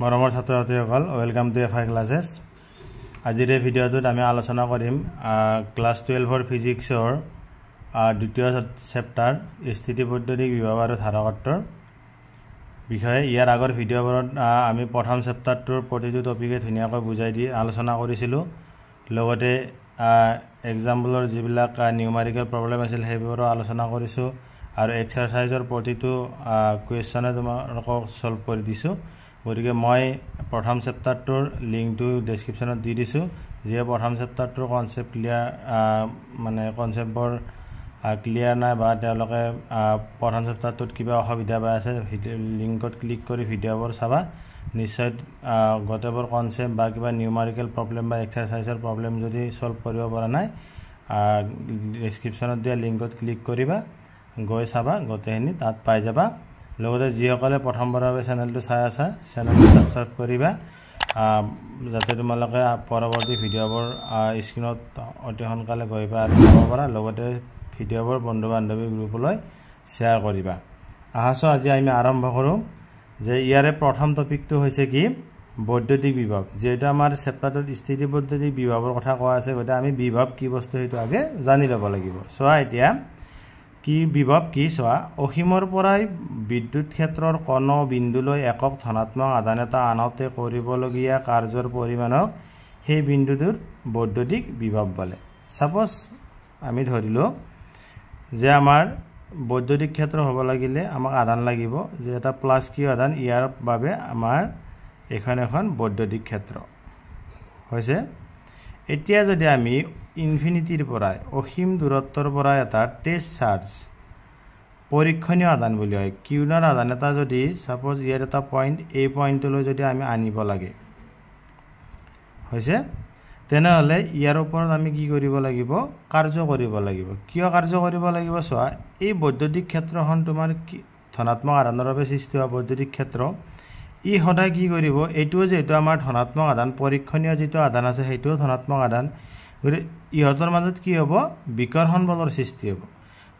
মৰমৰ ছাত্ৰ-ছাত্ৰীসকল welcome to FI ক্লাसेस আজিৰ এই ভিডিঅ'টোত আমি আলোচনা কৰিম ক্লাস 12 ফিজিক্সৰ দ্বিতীয় চেপ্টাৰ স্থিতি পদ্ধতিক বিভৱ আৰু ধাৰকত্বৰ বিষয়ে ইয়াৰ আগৰ ভিডিঅ'বোৰত আমি প্ৰথম চেপ্টাৰটোৰ প্ৰতিটো টপিকে ধুনীয়াকৈ বুজাই দি আলোচনা কৰিছিলো লগতে এক্সাম্পলৰ যিবিলাক নিউমেৰিকেল প্ৰবলেম আছিল সেইবোৰো আলোচনা কৰিছো আৰু এক্সাৰসাইজৰ প্ৰতিটো কুৱেশ্যনে তোমালোকক সলভ কৰি দিছো গতিকে মই প্ৰথম চেপ্টাৰটোৰ লিংকটো ডেসক্ৰিপচনত দি দিছো যে প্ৰথম চেপ্টাৰটোৰ কনসেপ্ট ক্লিয়াৰ মানে কনসেপ্টবোৰ ক্লিয়াৰ নাই বা তেওঁলোকে প্ৰথম চেপ্টাৰটোত কিবা অসুবিধা পাই আছে লিংকত ক্লিক কৰি ভিডিঅ'বোৰ চাবা নিশ্চয় গটেবৰ কনসেপ্ট বা কিবা নিউমেৰিকেল প্ৰবলেম বা এক্সাৰসাইজৰ প্ৰবলেম যদি সলভ কৰিব পৰা নাই ডেসক্ৰিপচনত দিয়া লিংকত ক্লিক কৰিবা গৈ চাবা গটেখিনি তাত পাই যাবা লগতে যিসকলে প্ৰথমবাৰৰ বাবে চেনেলটো চাই আছে চেনেলটো সাবস্ক্ৰাইব কৰিবা যাতে তোমালোকে পৰৱৰ্তী ভিডিঅ'বোৰ স্ক্ৰীনত অতি সোনকালে গৈ পাই চাব পাৰা লগতে ভিডিঅ'বোৰ বন্ধু বান্ধৱী গ্ৰুপলৈ শ্বেয়াৰ কৰিবা আহাছো আজি আমি আৰম্ভ কৰো যে ইয়াৰে প্ৰথম টপিকটো হৈছে কি বৈদ্যুতিক বিভৱ যেটা আমাৰ চেপ্টাৰটোত স্থিতি বৈদ্যুতিক বিভৱৰ কথা কোৱা আছে গতে আমি বিভৱ কি বস্তু হেতু আগে জানি ল'ব লাগিব সোৱা এতিয়া কি বিভৱ কি সোৱা অসীমৰ পৰাই বিদ্যুৎ ক্ষেত্ৰৰ কোন বিন্দুলৈ একক ধনাত্মক আধান এটা আনতে কৰিবলগীয়া কাৰ্যৰ পৰিমাণক সেই বিন্দুটোৰ বৈদ্যুতিক বিভৱ বলে সাপোজ আমি ধৰিলো যে আমাৰ বৈদ্যুতিক ক্ষেত্ৰ হ'ব লাগিলে আমাক আধান লাগিব যে এটা প্লাস কিউ আধান ইয়াৰ বাবে আমাৰ এখন বৈদ্যুতিক ক্ষেত্ৰ হৈছে এতিয়া যদি আমি ইনফিনিটিৰ পৰা অসীম দূৰত্বৰ পৰা এটা টেষ্ট চাৰ্জ পৰীক্ষণীয় আধান বুলি হয় কিউনাৰ আধান এটা যদি সাপোজ ইয়াৰ এটা পয়েন্ট এই পয়েন্টলৈ যদি আমি আনিব লাগে হৈছে তেনেহলে ইয়াৰ ওপৰত আমি কি কৰিব লাগিব কাৰ্য কৰিব লাগিব কিয় কাৰ্য কৰিব লাগিব সোৱা এই বৈদ্যুতিক ক্ষেত্ৰখন তোমাৰ ধনাত্মক আধানৰ বাবে সৃষ্টি হোৱা বৈদ্যুতিক ক্ষেত্ৰ ই সদায় কি কৰিব এইটো যেটো আমাৰ ধনাত্মক আধান পৰীক্ষণীয় যেটো আধান আছে হেতু ধনাত্মক আধান গতি ইহতৰ মাজত কি হ'ব বিকৰ্ষণ বলৰ সৃষ্টি হ'ব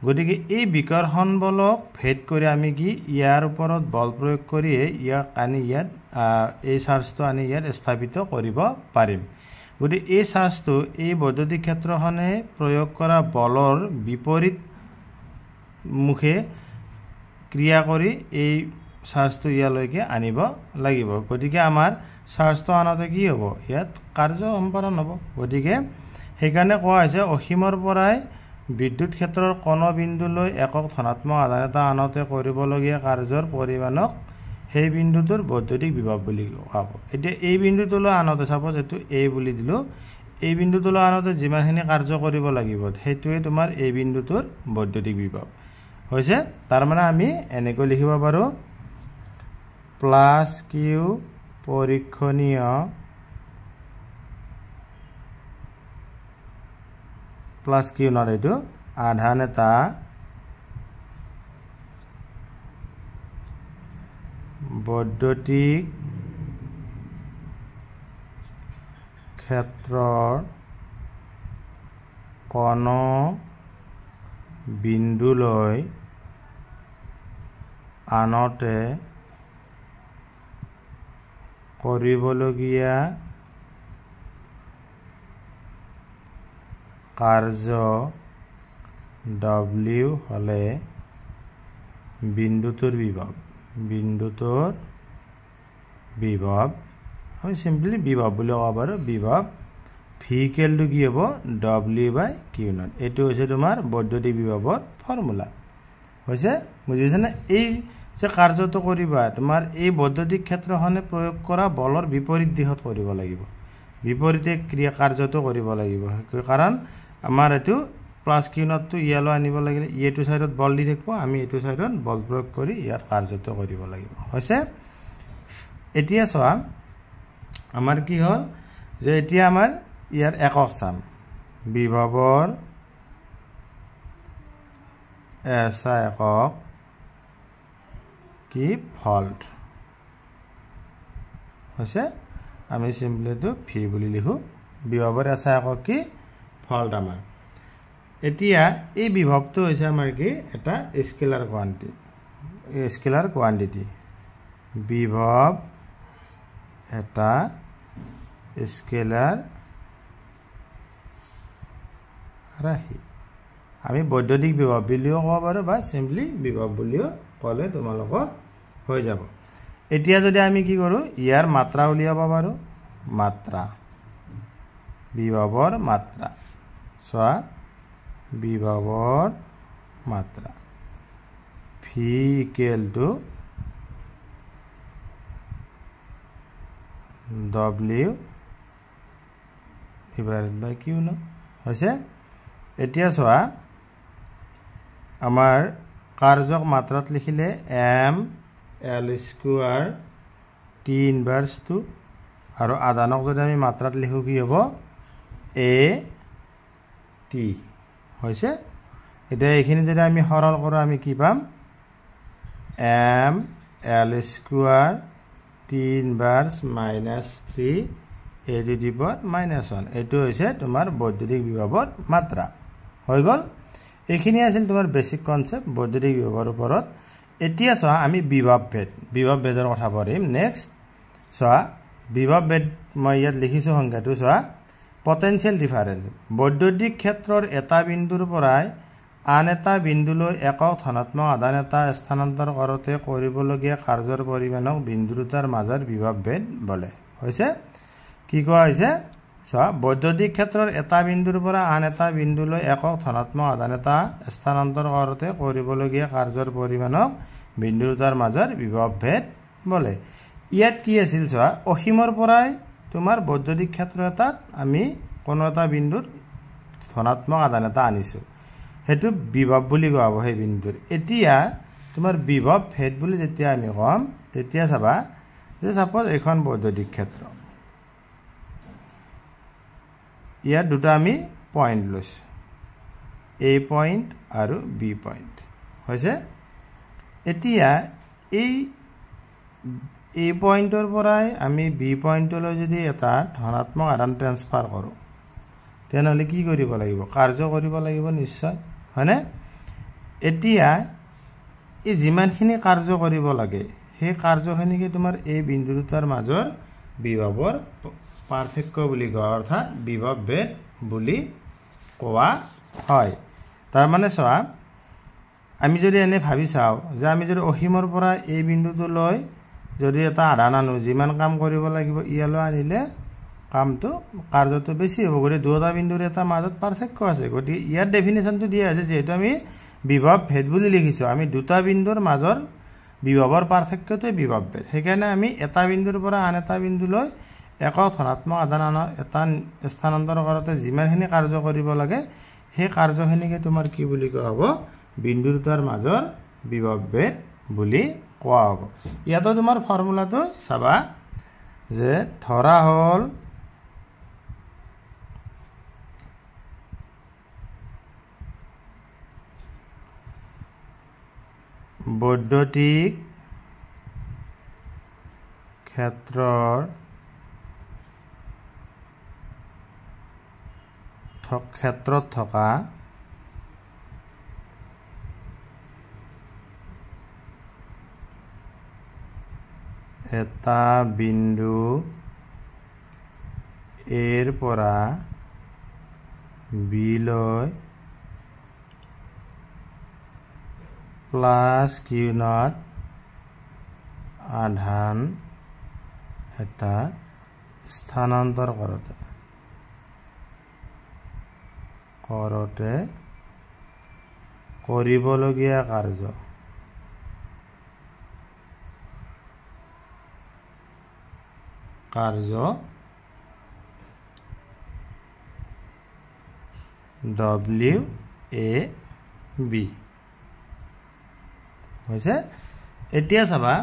গতিকে এই বিকৰ্ষণ বলক ভেদ কৰি আমি কি ইয়াৰ ওপৰত বল প্ৰয়োগ কৰি ইয়াক আনি ইয়াত এই চাৰ্জটো আনি ইয়াত স্থাপিত কৰিব পাৰিম গতি এই চাৰ্জটো এই বৈদ্যুতিক ক্ষেত্ৰখনে প্ৰয়োগ কৰা বলৰ বিপৰীত মুখে ক্ৰিয়া কৰি এই চাৰ্জটো ইয়ালৈকে আনিব লাগিব গতিকে আমাৰ চাৰ্জটো আনতে কি হ'ব ইয়াত কাৰ্য সম্পাদন হ'ব গতিকে সেইকাৰণে কোৱা হৈছে অসীমৰ পৰাই বিদ্যুৎ ক্ষেত্ৰৰ কোন বিন্দুলৈ একক ধনাত্মক আধান এটা আনতে কৰিবলগীয়া কাৰ্যৰ পৰিমাণক সেই বিন্দুটোৰ বৈদ্যুতিক বিভৱ বুলি কোৱা হ'ব এতিয়া এই বিন্দুটোলৈ আনতে সাপোজ এটো এই বুলি দিলো এই বিন্দুটোলৈ আনতে যিমানখিনি কাৰ্য কৰিব লাগিব হেতুৱে তোমাৰ এই বিন্দুটোৰ বৈদ্যুতিক বিভৱ হৈছে তাৰ মানে আমি এনেকৈ লিখিব পাৰো প্লাস কিউ পৰীক্ষণীয় প্লাস কিউ নট এটো আধান এটা বৈদ্যুতিক ক্ষেত্ৰৰ কোন বিন্দুলৈ আনতে কৰিবলগীয়া কাৰ্য W হলে বিন্দুটোৰ বিভৱ আমি সিম্পলি বিভৱ বুলি ক'ব পাৰো বিভৱ ভিকেল টু কি হ'ব W/Q নট এটো হৈছে তোমাৰ বৈদ্যুতিক বিভৱৰ ফৰ্মুলা হৈছে বুজিছানে এই যে কাৰ্যটো কৰিবা তোমাৰ এই বৈদ্যুতিক ক্ষেত্ৰখনে প্ৰয়োগ কৰা বলৰ বিপৰীত দিশত কৰিব লাগিব বিপৰীতে ক্ৰিয়া কাৰ্যটো কৰিব লাগিব কাৰণ আমাৰ এটো প্লাস কিউ নটটো ইয়ালৈ আনিব লাগিলে এইটো সাইডত বল দি থাকিব আমি এইটো সাইডত বল প্ৰয়োগ কৰি ইয়াত কাৰ্যটো কৰিব লাগিব হৈছে এতিয়া সোৱা আমাৰ কি হ'ল যে এতিয়া আমাৰ ইয়াৰ একক চাম বিভৱৰ এসা একক কি ভোল্ট হৈছে আমি সিম্পলি তো ভি বুলি লিখো বিভৱৰ এসা একক কি ভোল্ট আমাৰ এতিয়া এই বিভৱটো হৈছে আমাৰ কি এটা স্কেলাৰ কোৱান্টিটি বিভৱ এটা স্কেলাৰ ৰাশি আমি বৈদ্যুতিক বিভব বুলিও ক'ব পাৰোঁ বা সিম্পলি বিভব বুলিও ক'লে তোমালোকৰ হৈ যাব এতিয়া যদি আমি কি কৰোঁ ইয়াৰ মাত্ৰা উলিয়াব পাৰোঁ মাত্ৰা বিভৱৰ মাত্ৰা চোৱা বিভৱৰ মাত্ৰা V equal to W divided by Q ন হৈছে এতিয়া চোৱা আমাৰ কাৰ্যক মাত্ৰাত লিখিলে m l স্কয়াৰ t ইনভাৰ্স 2 আৰু আধানক যদি আমি মাত্ৰাত লিখো কি হ'ব a t হৈছে এতিয়া এইখিনি যদি আমি সৰল কৰোঁ আমি কি পাম m l square t ইনভাৰ্স -3 a to the power -1 এটো হৈছে তোমাৰ বৈদ্যুতিক বিভৱৰ মাত্ৰা হৈ গল এইখিনি আছিল তোমাৰ বেসিক কনসেপ্ট বৈদ্যুতিক বিভৱৰ ওপৰত এতিয়া চোৱা আমি বিভৱ ভেদৰ কথা পঢ়িম নেক্সট চোৱা বিভৱ ভেদ মই ইয়াত লিখিছো সংজ্ঞাটো চোৱা পটেনশিয়াল ডিফাৰেন্স বৈদ্যুতিক ক্ষেত্ৰৰ এটা বিন্দুৰ পৰাই আন এটা বিন্দুলৈ একক ধনাত্মক আধান এটা স্থানান্তৰ কৰোঁতে কৰিবলগীয়া কাৰ্যৰ পৰিমাণক বিন্দু দুটাৰ মাজৰ বিভৱ ভেদ বোলে হৈছে কি কোৱা হৈছে চোৱা বৈদ্যুতিক ক্ষেত্ৰৰ এটা বিন্দুৰ পৰা আন এটা বিন্দুলৈ একক ধনাত্মক আধান এটা স্থানান্তৰ কৰোঁতে কৰিবলগীয়া কাৰ্যৰ পৰিমাণক বিন্দু দুটাৰ মাজৰ বিভৱ ভেদ বোলে ইয়াত কি আছিল চোৱা অসীমৰ পৰাই তোমাৰ বৈদ্যুতিক ক্ষেত্ৰ এটাত আমি কোনো এটা বিন্দুত ধনাত্মক আধান এটা আনিছো হেতু বিভৱ বুলি কোৱা হ'ব সেই বিন্দুৰ এতিয়া তোমাৰ বিভৱ ভেদ বুলি যেতিয়া আমি কম তেতিয়া চাবা যে সাপোজ এখন বৈদ্যুতিক ক্ষেত্ৰ ইয়াত দুটা আমি পয়েন্ট লৈছো a পয়েন্ট আৰু b পয়েন্ট হৈছে এতিয়া এই a পয়েন্টৰ পৰাই আমি b পয়েন্টলৈ যদি এটা ধনাত্মক আধান ট্ৰান্সফাৰ কৰো তেনেহলে কি কৰিব লাগিব কাৰ্য কৰিব লাগিব নিশ্চয় হয়নে এতিয়া এই যিমানখিনি কাৰ্য কৰিব লাগে সেই কাৰ্যখিনিকে তোমাৰ এই বিন্দু দুটাৰ মাজৰ বিভৱৰ পাৰ্থক্য বুলি কোৱা অৰ্থাৎ বিভৱ ভেদ বুলি কোৱা হয় তাৰ মানে চোৱা আমি যদি এনে ভাবি চাও যে আমি যদি অসীমৰ পৰা এই বিন্দুটো লৈ যদি এটা আধান আনো যিমান কাম কৰিব লাগিব ইয়ালৈ আনিলে কামটো কাৰ্যটো বেছি হ'ব গৰি দুটা বিন্দুৰ এটা মাজত পাৰ্থক্য আছে গতি ইয়াৰ ডেফিনিশনটো দিয়া আছে যেহেতু আমি বিভৱ ভেদ বুলি লিখিছো আমি দুটা বিন্দুৰ মাজৰ বিভৱৰ পাৰ্থক্যটোই বিভৱ ভেদ সেইকাৰণে আমি এটা বিন্দুৰ পৰা আন এটা বিন্দুলৈ একক ধনাত্মক আধান এটা স্থানান্তৰ কৰোঁতে যিমানখিনি কাৰ্য কৰিব লাগে সেই কাৰ্যখিনিকে তোমাৰ কি বুলি কোৱা হ'ব বিন্দু দুটাৰ মাজৰ বিভৱ ভেদ বুলি কোৱা হ'ব ইয়াতো তোমাৰ ফৰ্মুলাটো চাবা যে ধৰা হ'ল বৈদ্যুতিক ক্ষেত্ৰৰ ক্ষেত্ৰত থকা এটা বিন্দু এৰ পৰা বি লৈ প্লাস কিউ নট আধান এটা স্থানান্তৰ কৰোঁতে কৰিবলগীয়া কাৰ্য W A B হৈছে এতিয়া চাবা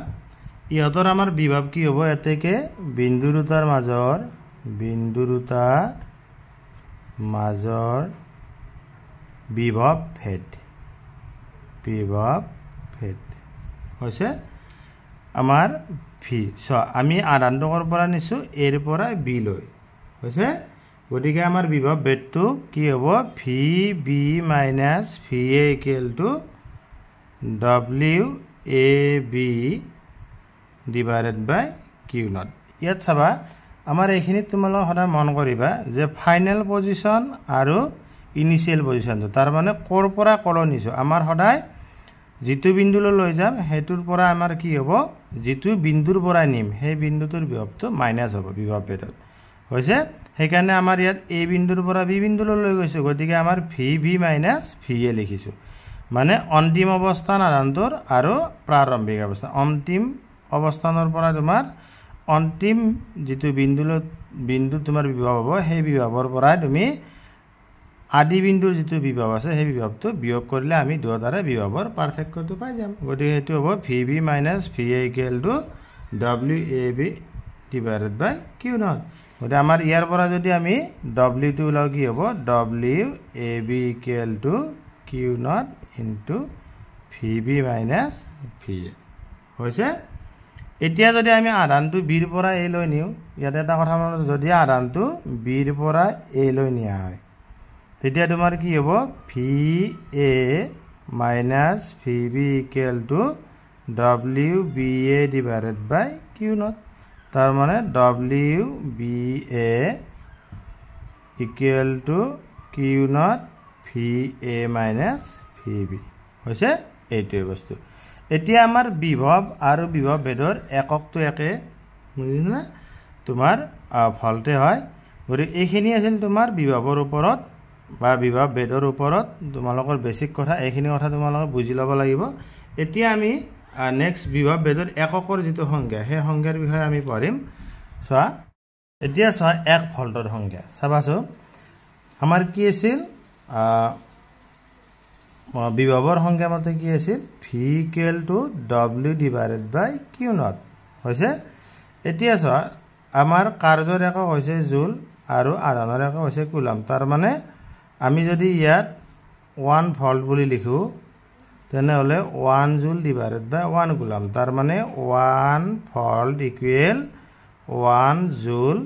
ইহতৰ আমাৰ বিভৱ কি হ'ব এতেকে বিন্দু দুটাৰ মাজৰ বিভৱ ভেদ হৈছে আমাৰ ভি আমি আধানটোৰ পৰা নিছো এৰ পৰা বি লৈ হৈছে গতিকে আমাৰ বিভৱ ভেদটো কি হ'ব V B minus V A equal to W A B divided by Q naught ইয়াত চাবা আমাৰ এইখিনিত তোমালোকে সদায় মন কৰিবা যে ফাইনেল পজিশন আৰু ইনিশিয়েল পজিশনটো তাৰ মানে কৰ পৰা কলৈ নিছো আমাৰ সদায় যেটো বিন্দুলৈ লৈ যাম হেতুৰ পৰা আমাৰ কি হ'ব যেটো বিন্দুৰ পৰা নিম সেই বিন্দুটোৰ বিভৱটো মাইনাস হ'ব বিভৱ ভেদত হৈছে সেইকাৰণে আমাৰ ইয়াত a বিন্দুৰ পৰা b বিন্দুলৈ লৈ গৈছো গতিকে আমাৰ vb মাইনাস va লিখিছো মানে অন্তিম অৱস্থান আধানটোৰ আৰু প্ৰাৰম্ভিক অৱস্থান অন্তিম অৱস্থানৰ পৰা তোমাৰ অন্তিম যেটো বিন্দু তোমাৰ বিভৱ হ'ব সেই বিভৱৰ পৰা তুমি আদি বিন্দুৰ যেটো বিভৱ আছে সেই বিভৱটো বিয়োগ কৰিলে আমি দুয়োটাৰে বিভৱৰ পাৰ্থক্যটো পাই যাম গতিকে হেতু হ'ব vb - va wab divided by q naught গতিকে আমাৰ ইয়াৰ পৰা যদি আমি w টো লও কি হ'ব wab q naught into vb minus va হৈছে এতিয়া যদি আমি আধানটো b ৰ পৰা a লৈ নিও ইয়াতে এটা কথা মনত যদি আধানটো b ৰ পৰা a লৈ নিয়া হয় তেতিয়া তোমাৰ কি হ'ব va minus vb equal to wba divided by q naught তাৰ মানে wba equal to q naught va minus vb হৈছে এইটোৱে বস্তু এতিয়া আমাৰ বিভৱ আৰু বিভৱ ভেদৰ এককটো একে বুজিছনা তোমাৰ ফলতে হয় গৰি এইখিনি আছিল তোমাৰ বিভৱৰ ওপৰত বা বিভৱ ভেদৰ ওপৰত তোমালোকৰ বেসিক কথা এইখিনি কথা তোমালোকে বুজি ল'ব লাগিব এতিয়া আমি নেক্সট বিভৱ ভেদৰ এককৰ যেটো সংজ্ঞা সেই সংজ্ঞাৰ বিষয়ে আমি পঢ়িম চোৱা এতিয়া চোৱা এক ভোল্টৰ সংজ্ঞা চাবাছো আমাৰ কি আছিল বিভৱৰ সংজ্ঞা মতে কি আছিল v equal to w divided by q naught হৈছে এতিয়া চোৱা আমাৰ কাৰ্যৰ একক হৈছে জুল আৰু আধানৰ একক হৈছে কুলম তাৰ মানে আমি যদি ইয়াত 1 ভোল্ট বুলি লিখো তেনে হলে 1 জুল divided by 1 কুলম তাৰ মানে 1 ভোল্ট ইকুৱেল 1 জুল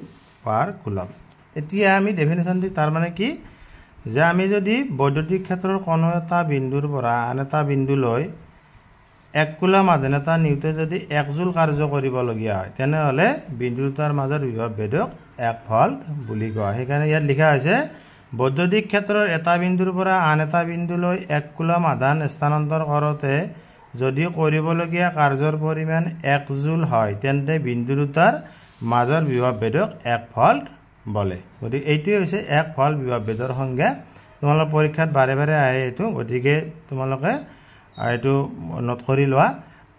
পাৰ কুলম এতিয়া আমি ডেফিনিশনটো তাৰ মানে কি যে আমি যদি বৈদ্যুতিক ক্ষেত্ৰৰ কোনো এটা বিন্দুৰ পৰা আন এটা বিন্দুলৈ 1 কুলম আধান এটা নিউতে যদি 1 জুল কাৰ্য কৰিব লগিয়া হয় তেনে হলে বিন্দুটাৰ মাজৰ বিভৱ ভেদক 1 ভোল্ট বুলি কোৱা সেইকাৰণে ইয়াত লিখা হৈছে বৈদ্যুতিক ক্ষেত্ৰৰ এটা বিন্দুৰ পৰা আন এটা বিন্দুলৈ 1 কুলম আধান স্থানান্তৰ কৰোতে যদি কৰিবলগীয়া কাৰ্যৰ পৰিমাণ 1 জুল হয় তেন্তে বিন্দুটাৰ মাজৰ বিভৱ ভেদক 1 ভোল্ট বলে গতি এইটোই হৈছে 1 ভোল্ট বিভৱ ভেদৰ সংজ্ঞা তোমালোকৰ পৰীক্ষাত বাৰে বাৰে আহে এটো গতিকে তোমালোকে এইটো নোট কৰি লোৱা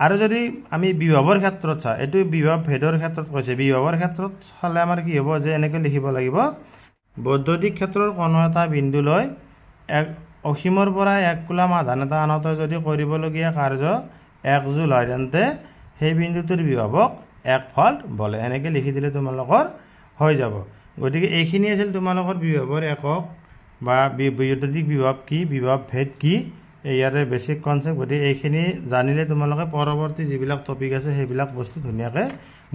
আৰু যদি আমি বিভৱৰ ক্ষেত্ৰত চা এটো বিভৱ ভেদৰ ক্ষেত্ৰত কৈছে বিভৱৰ ক্ষেত্ৰত হলে আমাৰ কি হ'ব যে এনেকৈ লিখিব লাগিব বৈদ্যুতিক ক্ষেত্ৰৰ কোনো এটা বিন্দুলৈ এক অসীমৰ পৰা 1 কুলম আধান এটা আনতে যদি কৰিবলগীয়া কাৰ্য 1 জুল হয় তেন্তে সেই বিন্দুটোৰ বিভৱক 1 ভোল্ট বলে এনেকৈ লিখি দিলে তোমালোকৰ হৈ যাব গতিকে এইখিনি আছিল তোমালোকৰ বিভৱৰ একক বা বৈদ্যুতিক বিভৱ কি বিভৱ ভেদ কি ইয়াৰে বেসিক কনসেপ্ট গতিকে এইখিনি জানিলে তোমালোকে পৰৱৰ্তী যিবিলাক টপিক আছে সেইবিলাক বস্তু ধুনিয়াকৈ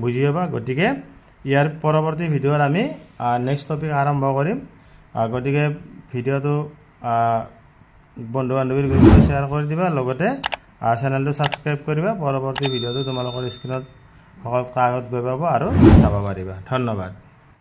বুজি পাবা গতিকে ইয়াৰ পৰৱৰ্তী ভিডিঅ'ৰ আমি নেক্সট টপিক আৰম্ভ কৰিম গতিকে ভিডিঅ'টো বন্ধু বান্ধৱীৰ গ্ৰুপত শ্বেয়াৰ কৰি দিবা লগতে চেনেলটো সাবস্ক্ৰাইব কৰিবা পৰৱৰ্তী ভিডিঅ'টো তোমালোকৰ স্ক্ৰীনত সকলো কাগজ গৈ পাব আৰু চাব পাৰিবা ধন্যবাদ